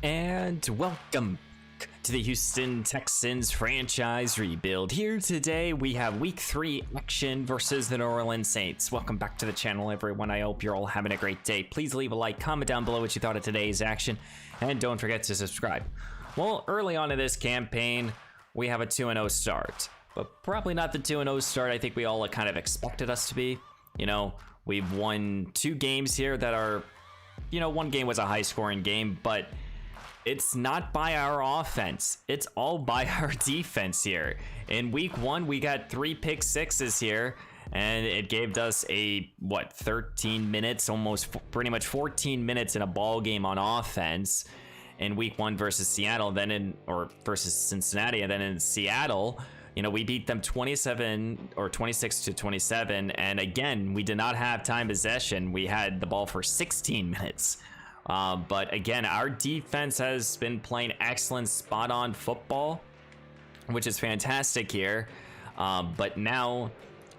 And welcome to the Houston Texans franchise rebuild. Here today we have week 3 action versus the New Orleans Saints. Welcome back to the channel, everyone. I hope you're all having a great day. Please leave a like, comment down below what you thought of today's action, and don't forget to subscribe. Well, early on in this campaign we have a 2-0 start, but probably not the 2-0 start I think we all kind of expected us to be. You know, we've won 2 games here that are, you know, one game was a high scoring game, but it's not by our offense. It's all by our defense here. In week 1, we got 3 pick sixes here, and it gave us a, 13 minutes, almost pretty much 14 minutes in a ball game on offense in week 1 versus Seattle, versus Cincinnati, and then in Seattle, you know, we beat them 26-27, and again, we did not have time possession. We had the ball for 16 minutes. But again, our defense has been playing excellent spot-on football, which is fantastic here. But now,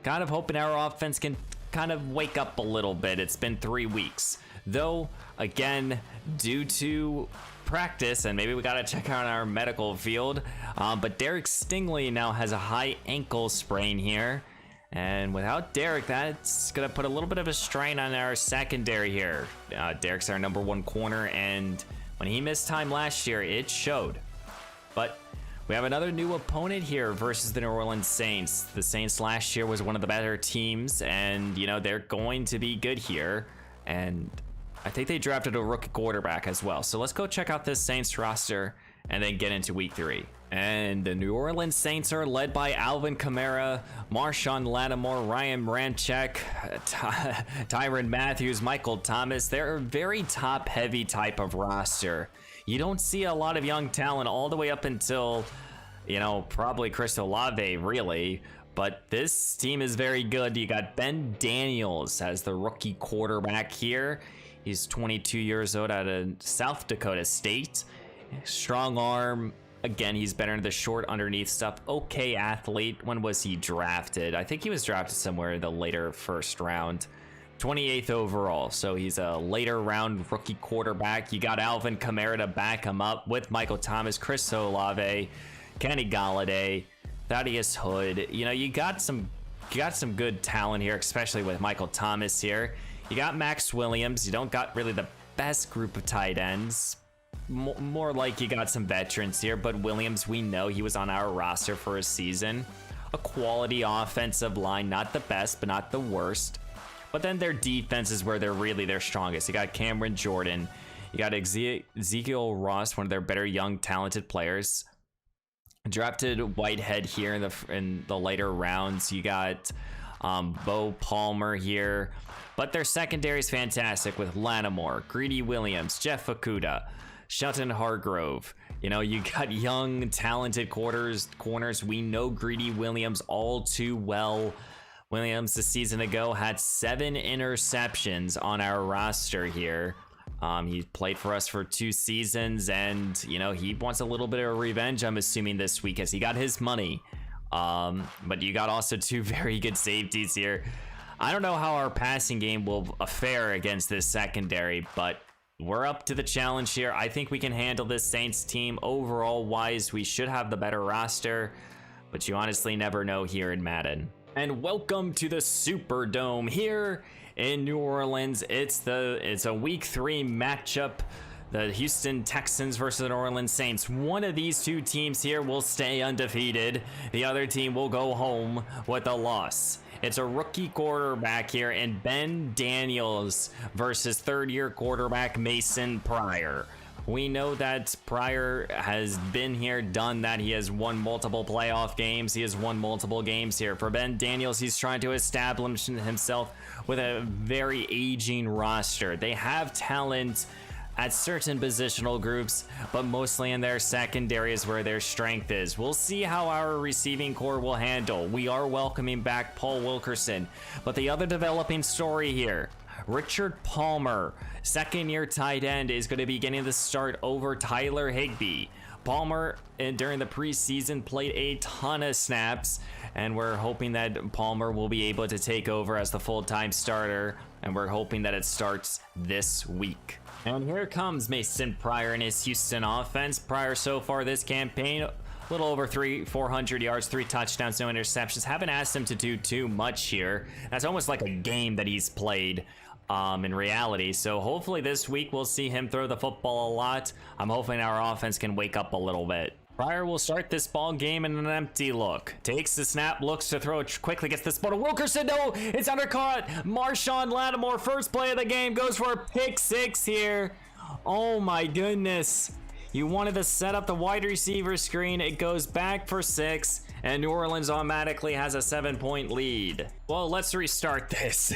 kind of hoping our offense can kind of wake up a little bit. It's been 3 weeks. Though, again, due to practice, and maybe we got to check out our medical field, but Derek Stingley now has a high ankle sprain here. And without Derek, that's going to put a little bit of a strain on our secondary here. Derek's our #1 corner, and when he missed time last year, it showed. But we have another new opponent here versus the New Orleans Saints. The Saints last year was one of the better teams, and, you know, they're going to be good here. And I think they drafted a rookie quarterback as well. So let's go check out this Saints roster and then get into week 3. And the New Orleans Saints are led by Alvin Kamara, Marshawn Lattimore, Ryan Ramczyk, Tyrann Mathieu, Michael Thomas. They're a very top-heavy type of roster. You don't see a lot of young talent all the way up until, you know, probably Chris Olave, really. But this team is very good. You got Ben Daniels as the rookie quarterback here. He's 22 years old out of South Dakota State. Strong arm. Again, he's better in the short underneath stuff. Okay athlete. When was he drafted? I think he was drafted somewhere in the later first round. 28th overall. So he's a later round rookie quarterback. You got Alvin Kamara to back him up with Michael Thomas, Chris Olave, Kenny Galladay, Thaddeus Hood. You know, you got some good talent here, especially with Michael Thomas here. You got Max Williams. You don't got really the best group of tight ends. More like you got some veterans here, but Williams, we know he was on our roster for a season. A quality offensive line, not the best, but not the worst. But then their defense is where they're really their strongest. You got Cameron Jordan, you got Ezekiel Ross, one of their better young talented players. Drafted Whitehead here in the later rounds. You got Bo Palmer here, but their secondary is fantastic with Lattimore, Greedy Williams, Jeff Okudah, Shelton Hargrove. You know, you got young, talented corners. We know Greedy Williams all too well. Williams, a season ago, had 7 interceptions on our roster here. He played for us for 2 seasons, and, you know, he wants a little bit of revenge, I'm assuming, this week, as he got his money. But you got also 2 very good safeties here. I don't know how our passing game will fare against this secondary, but we're up to the challenge here. I think we can handle this Saints team. Overall wise, we should have the better roster, but you honestly never know here in Madden. And welcome to the Superdome here in New Orleans. It's a week 3 matchup. The Houston Texans versus the New Orleans Saints. One of these 2 teams here will stay undefeated. The other team will go home with a loss. It's a rookie quarterback here in Ben Daniels versus 3rd-year quarterback Mason Pryor. We know that Pryor has been here, done that. He has won multiple playoff games. He has won multiple games here. For Ben Daniels, he's trying to establish himself with a very aging roster. They have talent at certain positional groups, but mostly in their secondary is where their strength is. We'll see how our receiving core will handle. We are welcoming back Paul Wilkerson, but the other developing story here, Richard Palmer, 2nd-year tight end, is going to be getting the start over Tyler Higbee. Palmer, during the preseason, played a ton of snaps, and we're hoping that Palmer will be able to take over as the full-time starter, and we're hoping that it starts this week. And here comes Mason Pryor and his Houston offense. Pryor so far this campaign, a little over 400 yards, 3 touchdowns, no interceptions. Haven't asked him to do too much here. That's almost like a game that he's played in reality. So hopefully this week we'll see him throw the football a lot. I'm hoping our offense can wake up a little bit. Pryor will start this ball game in an empty look. Takes the snap, looks to throw it, quickly gets this ball to Wilkerson. No, it's undercaught. Marshawn Lattimore, first play of the game, goes for a pick 6 here. Oh my goodness. You wanted to set up the wide receiver screen. It goes back for 6, and New Orleans automatically has a 7-point lead. Well, let's restart this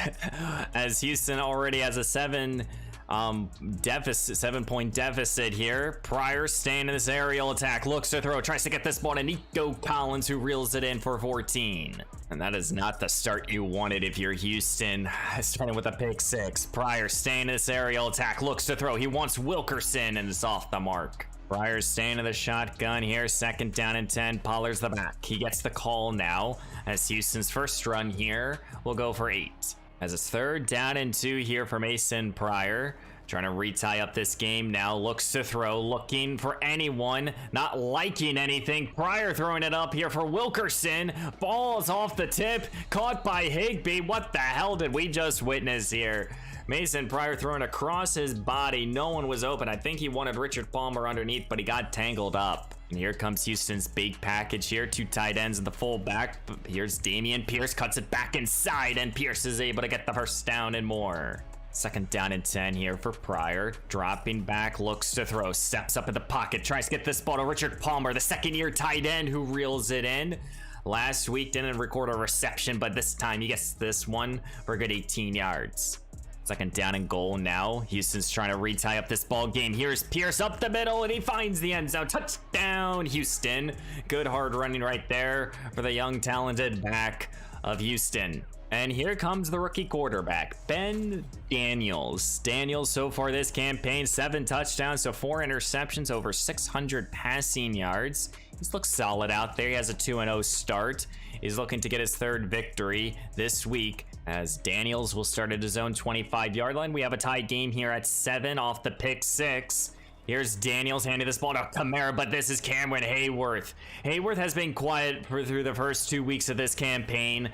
as Houston already has a 7-point deficit here. Pryor staying in this aerial attack, looks to throw, tries to get this ball to Nico Collins, who reels it in for 14. And that is not the start you wanted if you're Houston. Starting with a pick 6. Pryor staying in this aerial attack, looks to throw. He wants Wilkerson, and it's off the mark. Pryor staying in the shotgun here. 2nd down and 10. Pollard's the back. He gets the call now as Houston's first run here will go for 8. As it's 3rd down and 2 here for Mason Pryor. Trying to retie up this game now. Looks to throw, looking for anyone, not liking anything. Pryor throwing it up here for Wilkerson. Ball's off the tip, caught by Higbee. What the hell did we just witness here? Mason Pryor throwing across his body. No one was open. I think he wanted Richard Palmer underneath, but he got tangled up. And here comes Houston's big package here. 2 tight ends and the fullback. Here's Dameon Pierce, cuts it back inside, and Pierce is able to get the first down and more. 2nd down and 10 here for Pryor. Dropping back, looks to throw, steps up in the pocket, tries to get this ball to Richard Palmer, the 2nd-year tight end, who reels it in. Last week didn't record a reception, but this time he gets this one for a good 18 yards. 2nd down and goal now. Houston's trying to retie up this ball game. Here's Pierce up the middle, and he finds the end zone. Touchdown, Houston. Good hard running right there for the young, talented back of Houston. And here comes the rookie quarterback, Ben Daniels. Daniels so far this campaign, 7 touchdowns, so 4 interceptions, over 600 passing yards. He's looked solid out there. He has a 2-0 start. He's looking to get his 3rd victory this week as Daniels will start at his own 25-yard line. We have a tie game here at 7 off the pick 6. Here's Daniels handing this ball to Kamara, but this is Cameron Hayworth. Hayworth has been quiet through the first 2 weeks of this campaign,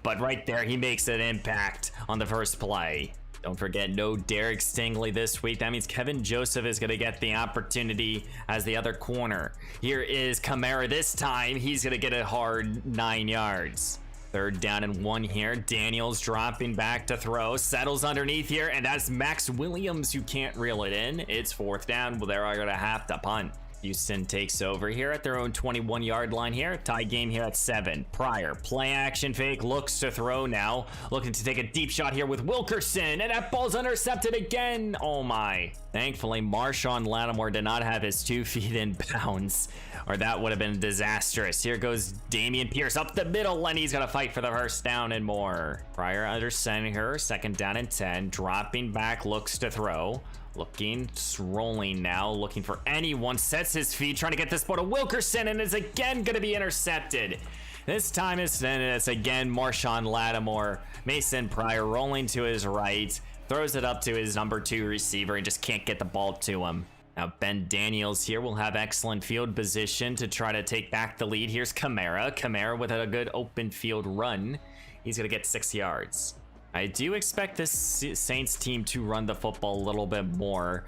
but right there, he makes an impact on the first play. Don't forget, no Derek Stingley this week. That means Kevin Joseph is going to get the opportunity as the other corner. Here is Kamara this time. He's going to get a hard 9 yards. 3rd down and 1 here. Daniels dropping back to throw. Settles underneath here, and that's Max Williams who can't reel it in. It's 4th down. Well, they're going to have to punt. Houston takes over here at their own 21-yard line here. Tie game here at 7. Pryor, play action fake, looks to throw now. Looking to take a deep shot here with Wilkerson, and that ball's intercepted again. Oh my. Thankfully, Marshawn Lattimore did not have his 2 feet in bounds, or that would have been disastrous. Here goes Dameon Pierce up the middle, and he's going to fight for the first down and more. Pryor under center, 2nd down and 10. Dropping back, looks to throw. Looking, rolling now, looking for anyone, sets his feet, trying to get this ball to Wilkerson, and is again going to be intercepted. This time it's again Marshawn Lattimore. Mason Pryor rolling to his right, throws it up to his number 2 receiver, and just can't get the ball to him. Now Ben Daniels here will have excellent field position to try to take back the lead. Here's Kamara. Kamara with a good open field run. He's going to get 6 yards. I do expect this Saints team to run the football a little bit more,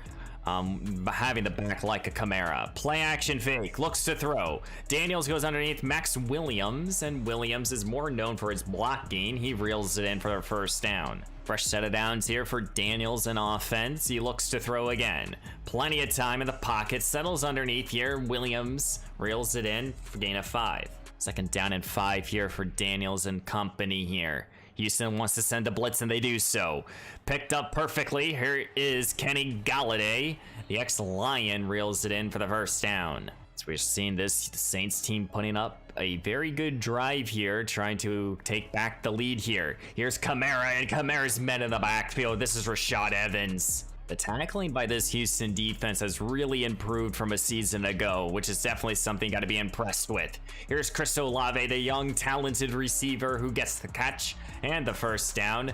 having the back like a Kamara. Play action fake, looks to throw. Daniels goes underneath Max Williams, and Williams is more known for his blocking. He reels it in for their first down. Fresh set of downs here for Daniels in offense. He looks to throw again. Plenty of time in the pocket, settles underneath here. Williams reels it in for gain of 5. 2nd down and 5 here for Daniels and company here. Houston wants to send a blitz, and they do so. Picked up perfectly. Here is Kenny Galladay. The ex-Lion reels it in for the first down. So we're seeing this Saints team putting up a very good drive here, trying to take back the lead here. Here's Kamara, and Kamara's met in the backfield. This is Rashad Evans. The tackling by this Houston defense has really improved from a season ago, which is definitely something got to be impressed with. Here's Chris Olave, the young, talented receiver who gets the catch and the first down.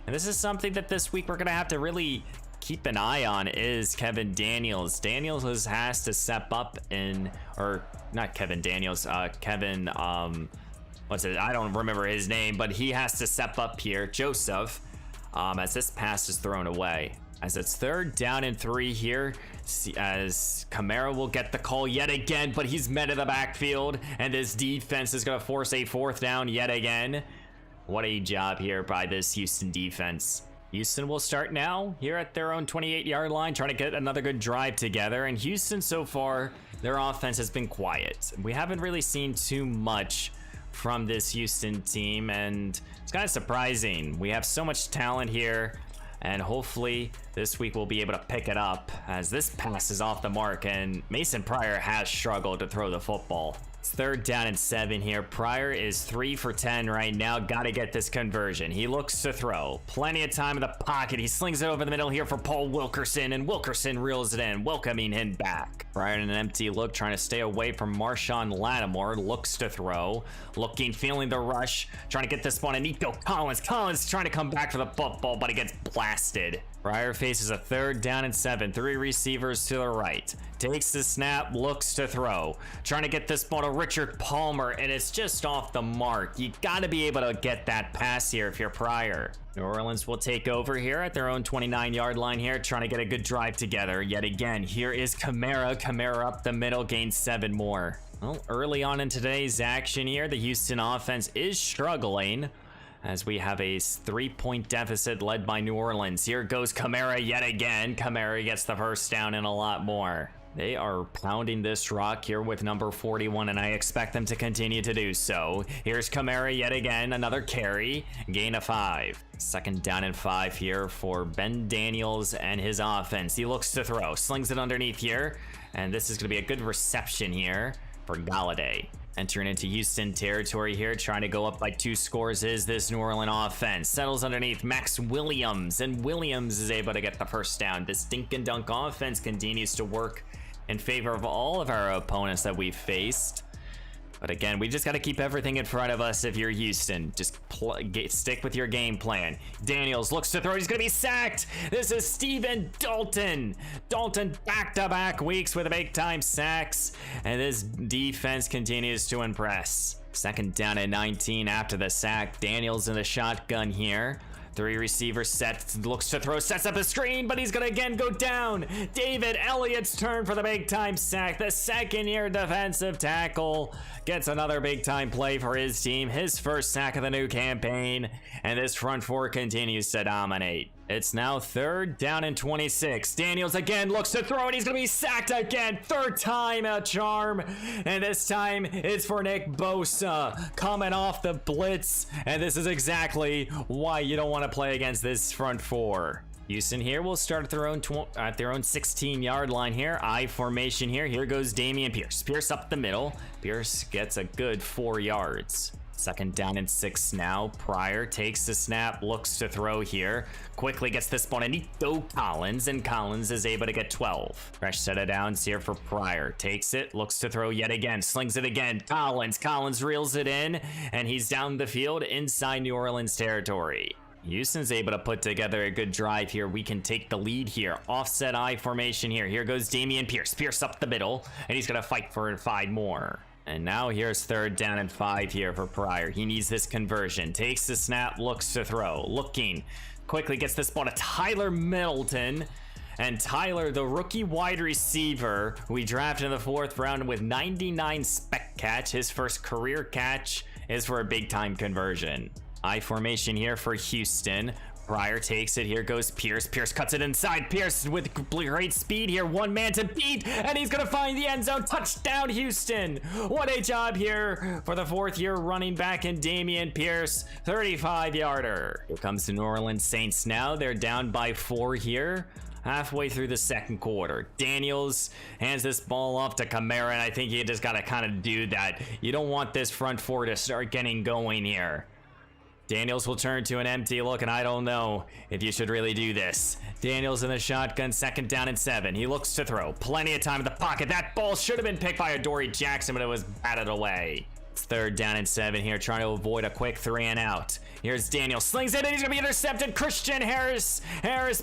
And this is something that this week we're going to have to really keep an eye on is Kevin Daniels. Daniels has to step up or not Kevin Daniels, Kevin, what's it? I don't remember his name, but he has to step up here, Joseph, as this pass is thrown away. As it's 3rd down and 3 here, as Kamara will get the call yet again, but he's met in the backfield, and this defense is going to force a 4th down yet again. What a job here by this Houston defense. Houston will start now here at their own 28-yard line, trying to get another good drive together. And Houston, so far, their offense has been quiet. We haven't really seen too much from this Houston team, and it's kind of surprising. We have so much talent here, and hopefully this week we'll be able to pick it up, as this pass is off the mark, and Mason Pryor has struggled to throw the football. It's 3rd down and 7 here. Pryor is 3 for 10 right now. Got to get this conversion. He looks to throw. Plenty of time in the pocket. He slings it over the middle here for Paul Wilkerson, and Wilkerson reels it in, welcoming him back. Pryor in an empty look, trying to stay away from Marshawn Lattimore. Looks to throw. Looking, feeling the rush. Trying to get this one, and Nico Collins. Collins trying to come back for the football, but he gets blasted. Pryor faces a 3rd down and 7. 3 receivers to the right. Takes the snap, looks to throw. Trying to get this ball to Richard Palmer, and it's just off the mark. You got to be able to get that pass here if you're Pryor. New Orleans will take over here at their own 29-yard line here, trying to get a good drive together. Yet again, here is Kamara. Kamara up the middle, gains 7 more. Well, early on in today's action here, the Houston offense is struggling, as we have a 3-point deficit led by New Orleans. Here goes Kamara yet again. Kamara gets the 1st down and a lot more. They are pounding this rock here with number 41, and I expect them to continue to do so. Here's Kamara yet again, another carry, gain of 5. 2nd down and 5 here for Ben Daniels and his offense. He looks to throw, slings it underneath here, and this is going to be a good reception here for Galladay. Entering into Houston territory here, trying to go up by 2 scores is this New Orleans offense. Settles underneath Max Williams, and Williams is able to get the 1st down. This dink and dunk offense continues to work in favor of all of our opponents that we've faced. But again, we just got to keep everything in front of us if you're Houston. Just stick with your game plan. Daniels looks to throw. He's going to be sacked. This is Steven Dalton. Dalton back-to-back weeks with big-time sacks. And this defense continues to impress. 2nd down and 19 after the sack. Daniels in the shotgun here. 3 receivers set, looks to throw, sets up a screen, but he's gonna again go down. David Elliott's turn for the big time sack. The 2nd-year defensive tackle gets another big time play for his team, his 1st sack of the new campaign, and this front 4 continues to dominate. It's now 3rd down and 26. Daniels again looks to throw, and he's gonna be sacked again. 3rd time a charm, and this time it's for Nick Bosa coming off the blitz, and this is exactly why you don't want to play against this front 4. Houston here will start at their own 16-yard line here. I formation here. Here goes Dameon Pierce. Pierce up the middle. Pierce gets a good 4 yards. 2nd down and 6 now. Pryor takes the snap, looks to throw here. Quickly gets this ball to Nico Collins, and Collins is able to get 12. Fresh set of downs here for Pryor. Takes it, looks to throw yet again, slings it again. Collins reels it in, and he's down the field inside New Orleans territory. Houston's able to put together a good drive here. We can take the lead here. Offset I formation here. Here goes Dameon Pierce. Pierce up the middle, and he's going to fight for 5 more. And now here's 3rd down and 5 here for Pryor. He needs this conversion. Takes the snap, looks to throw. Looking, quickly gets this ball to Tyler Middleton. And Tyler, the rookie wide receiver we drafted in the 4th round with 99 spec catch. His 1st career catch is for a big-time conversion. I formation here for Houston. Pryor takes it. Here goes Pierce. Pierce cuts it inside. Pierce with great speed here. 1 man to beat, and he's going to find the end zone. Touchdown, Houston. What a job here for the 4th-year running back in Dameon Pierce. 35-yarder. Here comes the New Orleans Saints now. They're down by 4 here. Halfway through the 2nd quarter. Daniels hands this ball off to Kamara, and I think you just got to kind of do that. You don't want this front 4 to start getting going here. Daniels will turn to an empty look, and I don't know if you should really do this. Daniels in the shotgun, 2nd down and 7. He looks to throw. Plenty of time in the pocket. That ball should have been picked by Adoree Jackson, but it was batted away. It's 3rd down and 7 here, trying to avoid a quick 3 and out. Here's Daniel, slings it, and he's gonna be intercepted. Christian Harris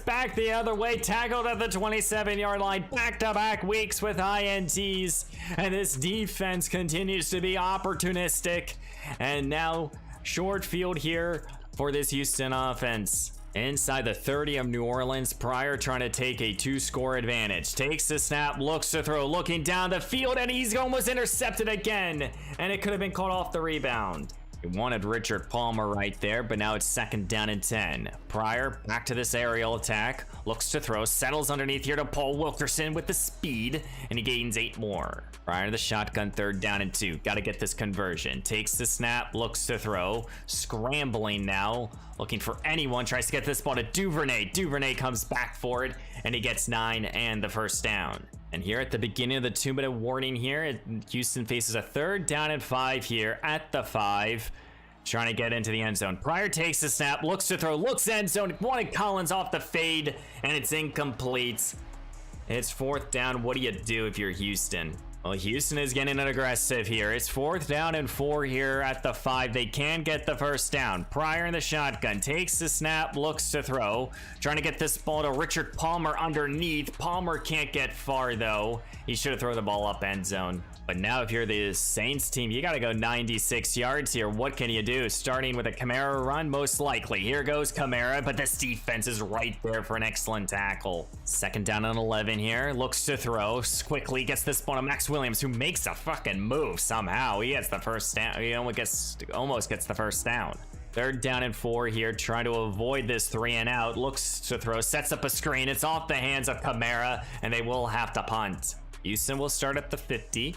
back the other way, tackled at the 27-yard line. Back-to-back weeks with INTs, and this defense continues to be opportunistic. And now short field here for this Houston offense. Inside the 30 of New Orleans, Pryor trying to take a 2-score advantage. Takes the snap, looks to throw, looking down the field, and he's almost intercepted again. And it could have been caught off the rebound. He wanted Richard Palmer right there, but now it's 2nd down and 10. Pryor back to this aerial attack, looks to throw, settles underneath here to Paul Wilkerson with the speed, and he gains 8 more. Pryor to the shotgun, 3rd down and 2. Got to get this conversion. Takes the snap, looks to throw, scrambling now, looking for anyone, tries to get this ball to Duvernay. Duvernay comes back for it, and he gets 9 and the 1st down. And here at the beginning of the 2-minute warning here, Houston faces a 3rd down and 5 here at the 5, trying to get into the end zone. Pryor takes the snap, looks to throw, looks end zone, wanted Collins off the fade, and it's incomplete. It's 4th down. What do you do if you're Houston? Well, Houston is getting aggressive here. It's 4th down and 4 here at the 5. They can get the 1st down. Pryor in the shotgun, takes the snap, looks to throw, trying to get this ball to Richard Palmer underneath. Palmer can't get far though. He should have thrown the ball up end zone. But now if you're the Saints team, you got to go 96 yards here. What can you do? Starting with a Kamara run, most likely. Here goes Kamara, but this defense is right there for an excellent tackle. 2nd down and 11 here. Looks to throw. Quickly gets this ball to Max Williams, who makes a fucking move somehow. He gets the 1st down. He almost gets the 1st down. 3rd down and 4 here, trying to avoid this 3 and out. Looks to throw, sets up a screen. It's off the hands of Kamara, and they will have to punt. Houston will start at the 50.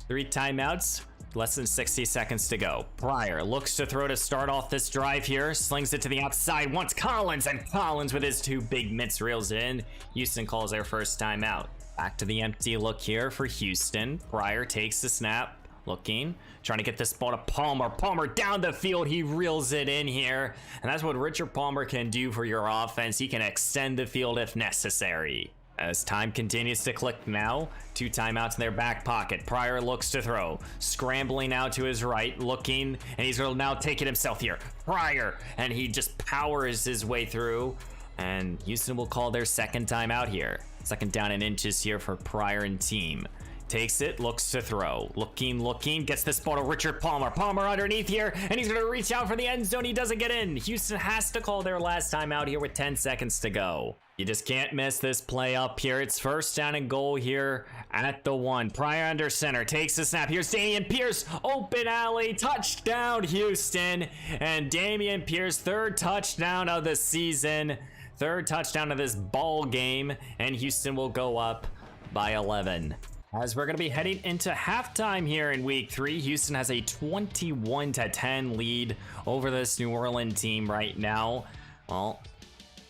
3 timeouts, less than 60 seconds to go. Pryor looks to throw to start off this drive here, slings it to the outside, wants Collins, and Collins with his 2 big mitts reels in. Houston calls their 1st timeout. Back to the empty look here for Houston. Pryor takes the snap, looking, trying to get this ball to Palmer. Palmer down the field, he reels it in here. And that's what Richard Palmer can do for your offense. He can extend the field if necessary. As time continues to click now, 2 timeouts in their back pocket. Pryor looks to throw, scrambling out to his right, looking, and he's going to now take it himself here. Pryor, and he just powers his way through, and Houston will call their 2nd timeout here. 2nd down and inches here for Pryor and team. Takes it, looks to throw, looking, gets this ball to Richard Palmer. Palmer underneath here, and he's going to reach out for the end zone. He doesn't get in. Houston has to call their last timeout here with 10 seconds to go. You just can't miss this play up here. It's 1st down and goal here at the 1. Pryor under center, takes the snap. Here's Dameon Pierce, open alley, touchdown Houston. And Dameon Pierce, 3rd touchdown of the season, 3rd touchdown of this ball game, and Houston will go up by 11. As we're going to be heading into halftime here in week 3, Houston has a 21-10 lead over this New Orleans team right now. Well,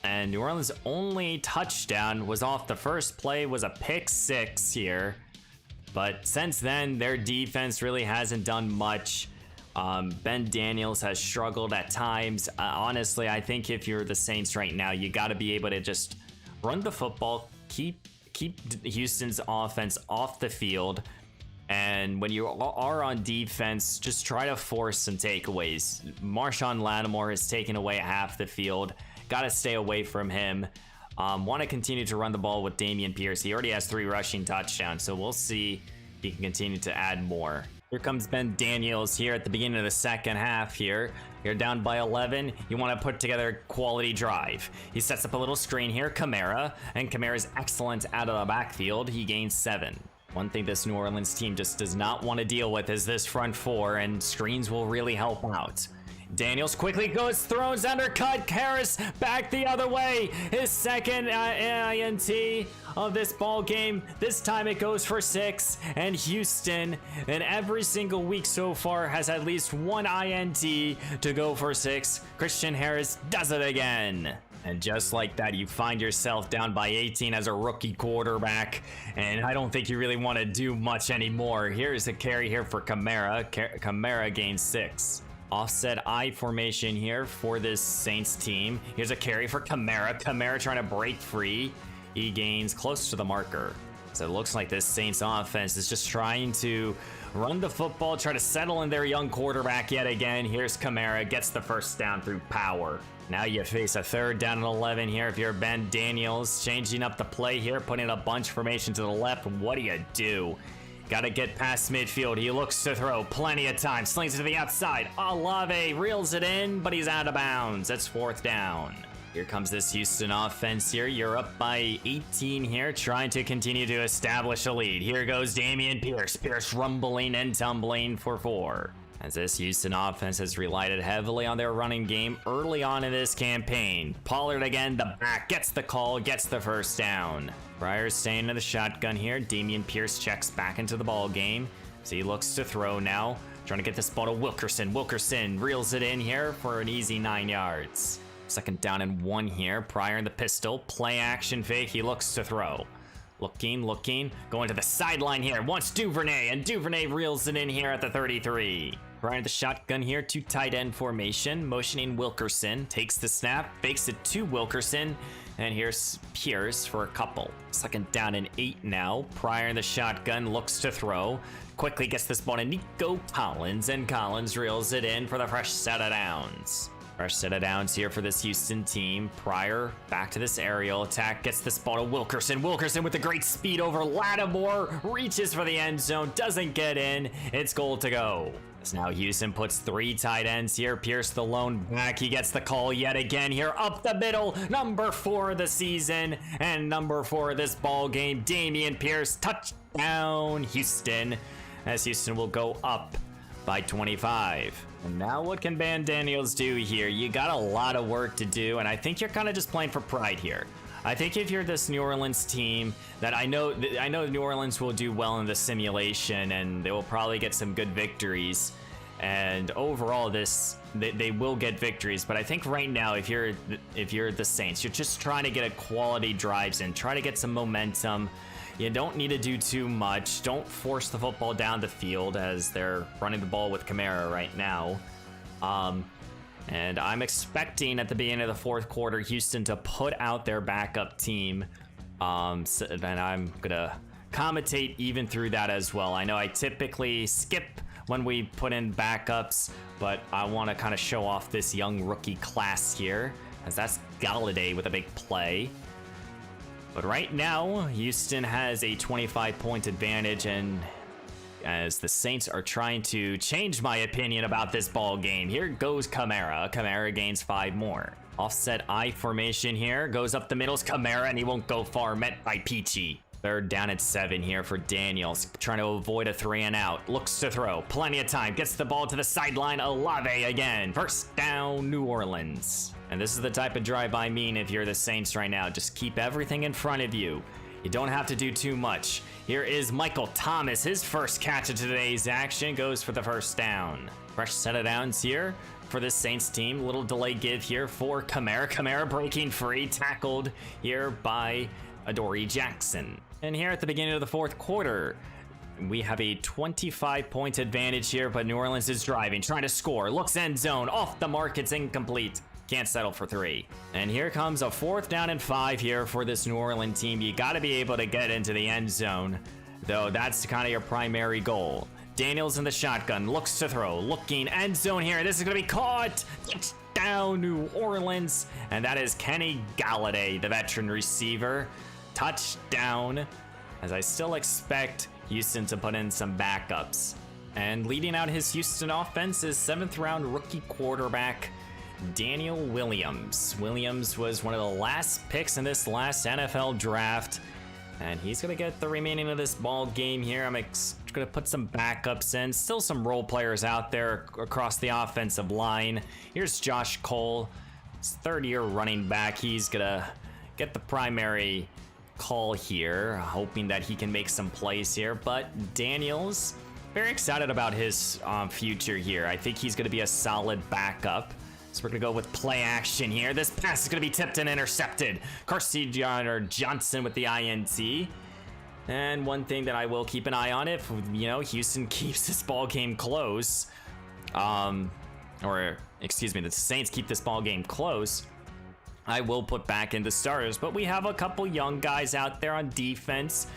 and New Orleans' only touchdown was off the first play, was a pick 6 here. But since then, their defense really hasn't done much. Ben Daniels has struggled at times. Honestly, I think if you're the Saints right now, you got to be able to just run the football, keep Houston's offense off the field, and when you are on defense, just try to force some takeaways. Marshawn Lattimore has taken away half the field. Got to stay away from him. Want to continue to run the ball with Dameon Pierce. He already has 3 rushing touchdowns, so we'll see if he can continue to add more. Here comes Ben Daniels here at the beginning of the 2nd half here. You're down by 11. You want to put together a quality drive. He sets up a little screen here, Kamara, and Kamara's excellent out of the backfield. He gains 7. One thing this New Orleans team just does not want to deal with is this front 4, and screens will really help out. Daniels quickly goes, throws undercut, Harris back the other way. His 2nd INT of this ball game. This time it goes for 6, and Houston in every single week so far has at least 1 INT to go for 6. Christian Harris does it again. And just like that, you find yourself down by 18 as a rookie quarterback, and I don't think you really want to do much anymore. Here's a carry here for Kamara. Kamara gains 6. Offset I formation here for this Saints team. Here's a carry for Kamara. Kamara trying to break free. He gains close to the marker. So it looks like this Saints offense is just trying to run the football, try to settle in their young quarterback yet again. Here's Kamara, gets the first down through power. Now you face a 3rd down and 11 here if you're Ben Daniels. Changing up the play here, putting a bunch formation to the left. What do? Gotta get past midfield. He looks to throw. Plenty of time. Slings it to the outside. Olave reels it in, but he's out of bounds. That's 4th down. Here comes this Houston offense here. You're up by 18 here, trying to continue to establish a lead. Here goes Dameon Pierce. Pierce rumbling and tumbling for 4. As this Houston offense has relied heavily on their running game early on in this campaign. Pollard again, the back, gets the call, gets the first down. Pryor's staying in the shotgun here. Dameon Pierce checks back into the ball game. So he looks to throw now. Trying to get this ball to Wilkerson. Wilkerson reels it in here for an easy 9 yards. 2nd down and 1 here. Pryor in the pistol. Play action fake. He looks to throw. Looking. Going to the sideline here. Wants Duvernay, and Duvernay reels it in here at the 33. Pryor in the shotgun here. 2 tight end formation. Motioning Wilkerson. Takes the snap. Fakes it to Wilkerson. And here's Pierce for a couple. 2nd down and 8 now. Pryor in the shotgun. Looks to throw. Quickly gets this ball to Nico Collins. And Collins reels it in for the fresh set of downs. Fresh set of downs here for this Houston team. Pryor back to this aerial attack. Gets this ball to Wilkerson. Wilkerson with the great speed over Lattimore. Reaches for the end zone. Doesn't get in. It's goal to go. So now Houston puts 3 tight ends here. Pierce the lone back. He gets the call yet again here. Up the middle. Number 4 of the season. And number 4 of this ball game. Dameon Pierce. Touchdown Houston. As Houston will go up by 25. And now what can Van Daniels do here? You got a lot of work to do, and I think you're kind of just playing for pride here. I think if you're this New Orleans team, that I know New Orleans will do well in the simulation, and they will probably get some good victories. And overall, they will get victories. But I think right now, if you're the Saints, you're just trying to get a quality drives in, try to get some momentum. You don't need to do too much. Don't force the football down the field as they're running the ball with Kamara right now. And I'm expecting at the beginning of the 4th quarter, Houston to put out their backup team. And I'm going to commentate even through that as well. I know I typically skip when we put in backups, but I want to kind of show off this young rookie class here, as that's Galladay with a big play. But right now, Houston has a 25-point advantage, and as the Saints are trying to change my opinion about this ball game, here goes Kamara. Kamara gains 5 more. Offset I formation here, goes up the middle's Kamara, and he won't go far, met by Peachy. 3rd down at 7 here for Daniels, trying to avoid a 3 and out. Looks to throw, plenty of time, gets the ball to the sideline. Olave again, 1st down New Orleans. And this is the type of drive I mean if you're the Saints right now. Just keep everything in front of you. You don't have to do too much. Here is Michael Thomas. His first catch of today's action goes for the 1st down. Fresh set of downs here for this Saints team. Little delay give here for Kamara. Kamara breaking free, tackled here by Adoree Jackson. And here at the beginning of the 4th quarter, we have a 25-point advantage here, but New Orleans is driving, trying to score. Looks end zone, off the mark, it's incomplete. Can't settle for 3. And here comes a 4th down and 5 here for this New Orleans team. You got to be able to get into the end zone, though that's kind of your primary goal. Daniels in the shotgun, looks to throw, looking end zone here. This is going to be caught. Touchdown New Orleans. And that is Kenny Galladay, the veteran receiver. Touchdown. As I still expect Houston to put in some backups. And leading out his Houston offense is 7th round rookie quarterback Daniel Williams. Williams was one of the last picks in this last NFL draft, and he's going to get the remaining of this ball game here. I'm going to put some backups in. Still some role players out there across the offensive line. Here's Josh Cole, 3rd-year running back. He's going to get the primary call here, hoping that he can make some plays here. But Daniels, very excited about his future here. I think he's going to be a solid backup. So we're going to go with play action here. This pass is going to be tipped and intercepted. Carsey Johnson with the INT. And one thing that I will keep an eye on, if Houston keeps this ball game close, the Saints keep this ball game close, I will put back in the starters. But we have a couple young guys out there on defense.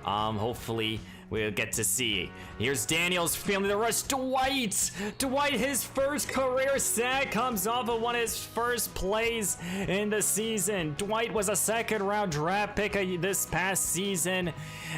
Hopefully we'll get to see. Here's Daniels feeling the rush. Dwight, his first career sack comes off of one of his first plays in the season. Dwight was a second-round draft pick this past season,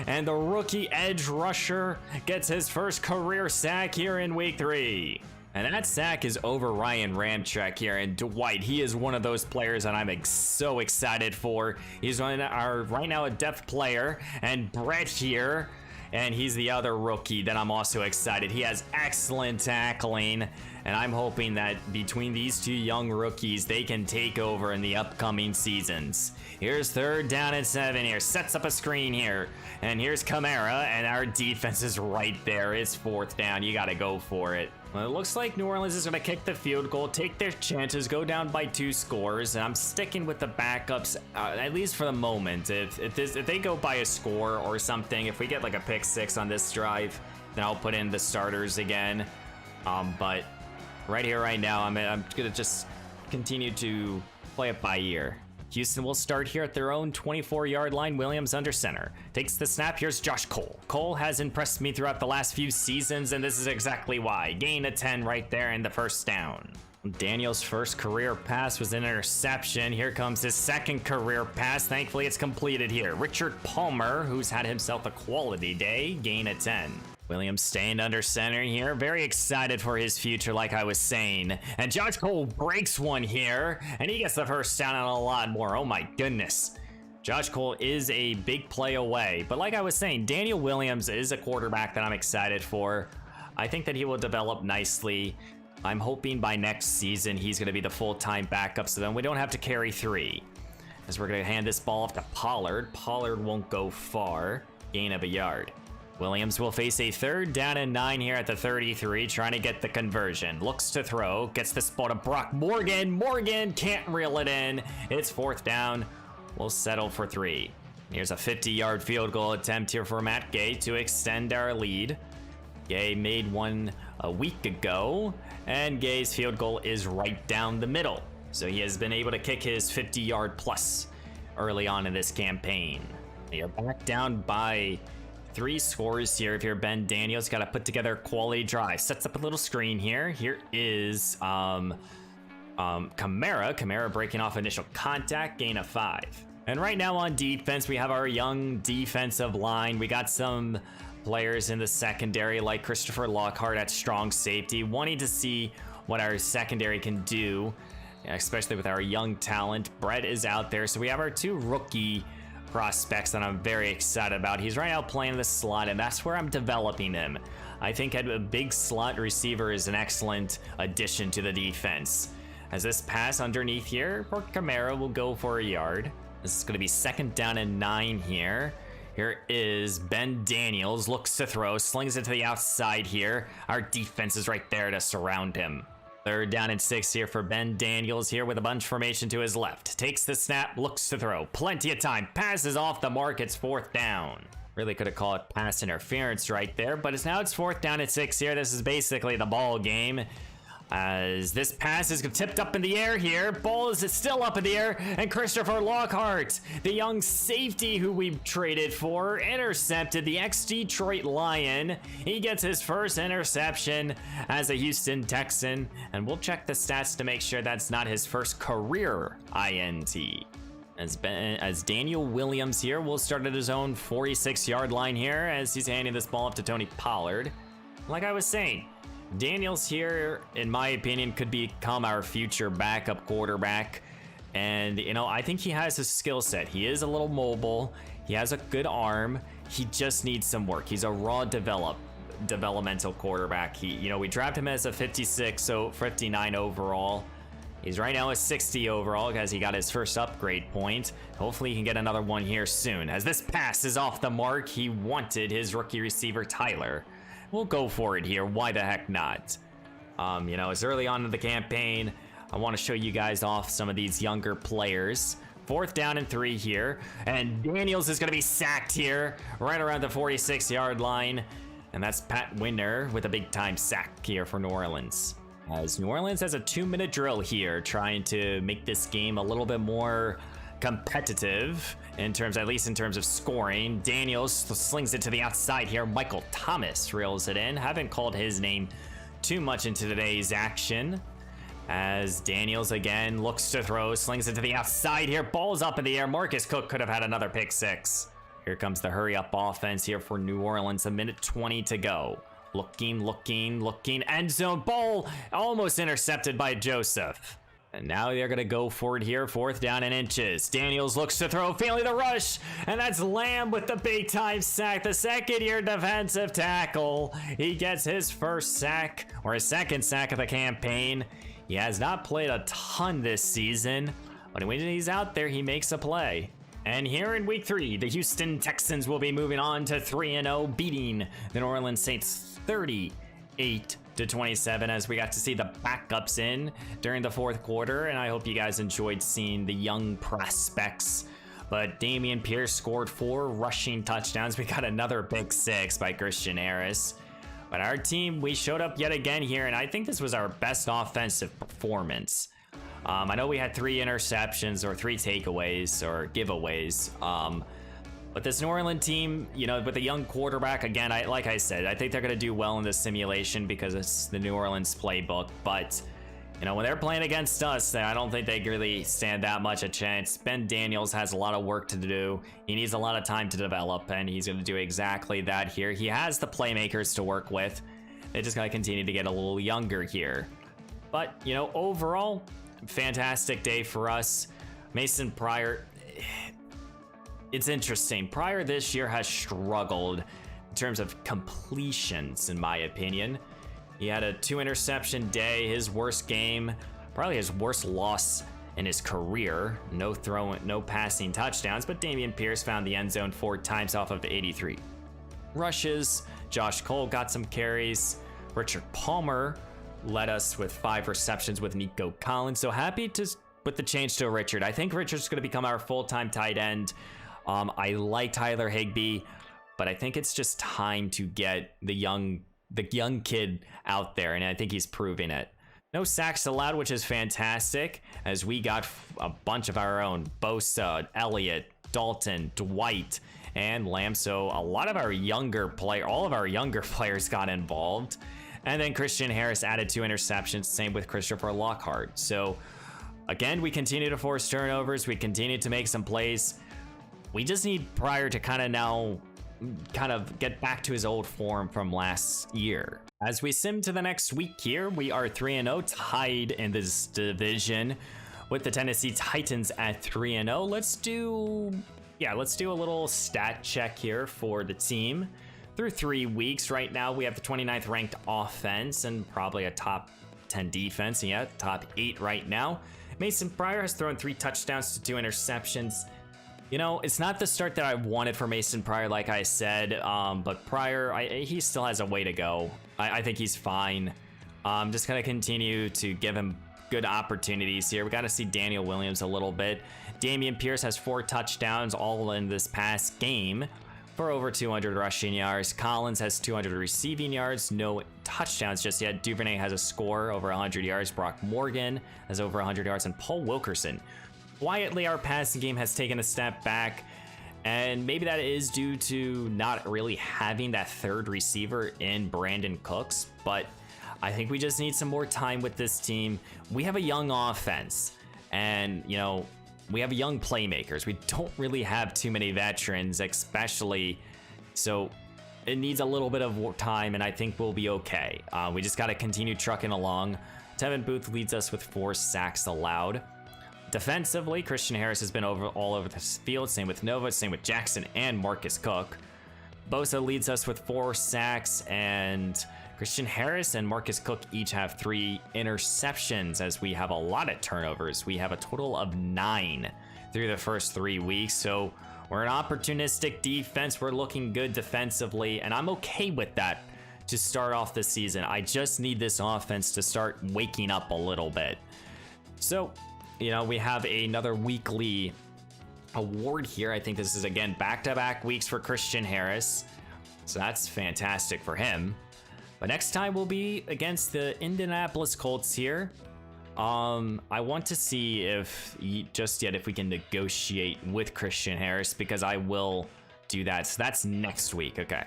and the rookie edge rusher gets his first career sack here in week 3. And that sack is over Ryan Ramczyk here, and Dwight, he is one of those players that I'm so excited for. He's right now a depth player, and Brett here, and he's the other rookie that I'm also excited. He has excellent tackling, and I'm hoping that between these two young rookies, they can take over in the upcoming seasons. Here's 3rd down and 7 here, sets up a screen here, and here's Kamara, and our defense is right there. It's 4th down, you gotta go for it. Well, it looks like New Orleans is going to kick the field goal, take their chances, go down by 2 scores, and I'm sticking with the backups, at least for the moment. If they go by a score or something, if we get like a pick 6 on this drive, then I'll put in the starters again. But right here, right now, I'm going to just continue to play it by ear. Houston will start here at their own 24-yard line. Williams under center. Takes the snap. Here's Josh Cole. Cole has impressed me throughout the last few seasons, and this is exactly why. Gain of 10 right there in the first down. Daniel's first career pass was an interception. Here comes his second career pass. Thankfully, it's completed here. Richard Palmer, who's had himself a quality day. Gain of 10. Williams staying under center here. Very excited for his future, like I was saying. And Josh Cole breaks one here, and he gets the first down and a lot more. Oh my goodness. Josh Cole is a big play away. But like I was saying, Daniel Williams is a quarterback that I'm excited for. I think that he will develop nicely. I'm hoping by next season he's going to be the full-time backup, so then we don't have to carry 3. As we're going to hand this ball off to Pollard. Pollard won't go far. Gain of a yard. Williams will face a 3rd down and 9 here at the 33, trying to get the conversion. Looks to throw, gets the ball to Brock Morgan. Morgan can't reel it in. It's 4th down. We'll settle for 3. Here's a 50-yard field goal attempt here for Matt Gay to extend our lead. Gay made one a week ago, and Gay's field goal is right down the middle. So he has been able to kick his 50-yard plus early on in this campaign. You're back down by 3 scores here. If you're Ben Daniels, got to put together a quality drive. Sets up a little screen here. Here is Kamara breaking off initial contact, gain of 5. And right now on defense, we have our young defensive line. We got some players in the secondary like Christopher Lockhart at strong safety, wanting to see what our secondary can do, especially with our young talent. Brett is out there, so we have our 2 rookie prospects that I'm very excited about. He's right now playing the slot, and that's where I'm developing him. I think a big slot receiver is an excellent addition to the defense. As this pass underneath here for Kamara will go for a yard. This is going to be 2nd down and 9 here. Here is Ben Daniels, looks to throw, slings it to the outside here. Our defense is right there to surround him. 3rd down and 6 here for Ben Daniels here with a bunch formation to his left. Takes the snap, looks to throw. Plenty of time. Passes off the mark. It's 4th down. Really could have called it pass interference right there, but it's 4th down and 6 here. This is basically the ball game. As this pass is tipped up in the air here. Ball is still up in the air. And Christopher Lockhart, the young safety who we traded for, intercepted the ex-Detroit Lion. He gets his first interception as a Houston Texan. And we'll check the stats to make sure that's not his first career INT. As Daniel Williams here will start at his own 46-yard line here as he's handing this ball up to Tony Pollard. Like I was saying, Daniels here, in my opinion, could become our future backup quarterback. And, you know, I think he has a skill set. He is a little mobile. He has a good arm. He just needs some work. He's a raw developmental quarterback. We drafted him as a 56, so 59 overall. He's right now a 60 overall because he got his first upgrade point. Hopefully he can get another one here soon. As this pass is off the mark, he wanted his rookie receiver, Tyler. We'll go for it here. Why the heck not? It's early on in the campaign. I want to show you guys off some of these younger players. 4th down and 3 here. And Daniels is going to be sacked here right around the 46-yard line. And that's Pat Winner with a big-time sack here for New Orleans. As New Orleans has a 2-minute drill here, trying to make this game a little bit more competitive in terms, at least in terms of scoring. Daniels slings it to the outside here. Michael Thomas reels it in. Haven't called his name too much into today's action, as Daniels again looks to throw, slings it to the outside here. Ball's up in the air. Marcus Cook could have had another pick six. Here comes the hurry up offense here for New Orleans. A minute 20 to go. Looking. End zone. Ball almost intercepted by Joseph. And now they're going to go for it here. 4th down and inches. Daniels looks to throw, failing the rush. And that's Lamb with the big time sack. The second-year defensive tackle. He gets his first sack, or his second sack of the campaign. He has not played a ton this season, but when he's out there, he makes a play. And here in week 3, the Houston Texans will be moving on to 3-0, beating the New Orleans Saints 38-27, as we got to see the backups in during the 4th quarter. And I hope you guys enjoyed seeing the young prospects. But Dameon Pierce scored 4 rushing touchdowns. We got another pick 6 by Christian Harris. But our team, we showed up yet again here, and I think this was our best offensive performance. I know we had 3 interceptions, or 3 takeaways, or giveaways. But this New Orleans team, you know, with a young quarterback, again, like I said, I think they're going to do well in this simulation because it's the New Orleans playbook. But, you know, when they're playing against us, I don't think they really stand that much a chance. Ben Daniels has a lot of work to do. He needs a lot of time to develop, and he's going to do exactly that here. He has the playmakers to work with. They just got to continue to get a little younger here. But, you know, overall, fantastic day for us. Mason Pryor, it's interesting. Pryor this year has struggled in terms of completions, in my opinion. He had a 2 interception day, his worst game, probably his worst loss in his career. No passing touchdowns, but Dameon Pierce found the end zone 4 times off of 83 rushes. Josh Cole got some carries. Richard Palmer led us with 5 receptions with Nico Collins. So happy with the change to Richard. I think Richard's going to become our full-time tight end. I like Tyler Higbee, but I think it's just time to get the young kid out there, and I think he's proving it. No sacks allowed, which is fantastic, as we got a bunch of our own. Bosa, Elliott, Dalton, Dwight, and Lamb. So a lot of our all of our younger players got involved. And then Christian Harris added 2 interceptions, same with Christopher Lockhart. So again, we continue to force turnovers. We continue to make some plays. We just need Pryor to kind of get back to his old form from last year. As we sim to the next week here, we are 3-0, tied in this division with the Tennessee Titans at 3-0. Let's do a little stat check here for the team. Through 3 weeks right now, we have the 29th ranked offense and probably a top 10 defense. Yeah, top 8 right now. Mason Pryor has thrown 3 touchdowns to 2 interceptions. You know, it's not the start that I wanted for Mason Pryor, like I said, but Pryor, he still has a way to go. I think he's fine. Just gonna continue to give him good opportunities here. We got to see Daniel Williams a little bit. Dameon Pierce has 4 touchdowns all in this past game for over 200 rushing yards. Collins has 200 receiving yards, no touchdowns just yet. Duvernay has a score over 100 yards. Brock Morgan has over 100 yards, and Paul Wilkerson. Quietly, our passing game has taken a step back, and maybe that is due to not really having that 3rd receiver in Brandon Cooks, but I think we just need some more time with this team. We have a young offense, and, you know, we have young playmakers. We don't really have too many veterans, especially, so it needs a little bit of time, and I think we'll be okay. We just got to continue trucking along. Tevin Booth leads us with 4 sacks allowed. Defensively, Christian Harris has been all over the field. Same with Nova, same with Jackson and Marcus Cook. Bosa leads us with 4 sacks, and Christian Harris and Marcus Cook each have 3 interceptions, as we have a lot of turnovers. We have a total of 9 through the first 3 weeks, so we're an opportunistic defense. We're looking good defensively, and I'm okay with that to start off the season. I just need this offense to start waking up a little bit. So, you know, we have another weekly award here. I think this is, again, back-to-back weeks for Christian Harris, so that's fantastic for him. But next time we'll be against the Indianapolis Colts here. I want to see if if we can negotiate with Christian Harris, because I will do that. So that's next week. Okay,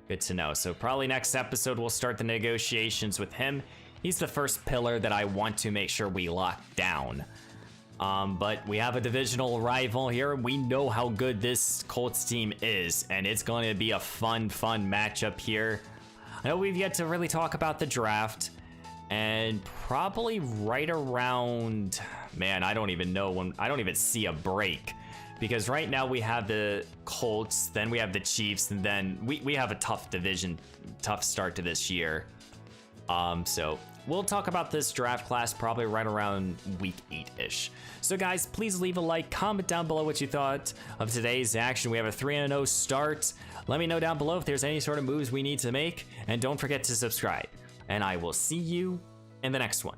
good to know. So probably next episode we'll start the negotiations with him. He's the first pillar that I want to make sure we lock down. But we have a divisional rival here. We know how good this Colts team is, and it's going to be a fun matchup here. I know we've yet to really talk about the draft, and probably right around, man, I don't even know when. I don't even see a break, because right now we have the Colts, then we have the Chiefs, and then we have a tough division, tough start to this year. So we'll talk about this draft class probably right around week 8-ish. So guys, please leave a like, comment down below what you thought of today's action. We have a 3-0 start. Let me know down below if there's any sort of moves we need to make, and don't forget to subscribe. And I will see you in the next one.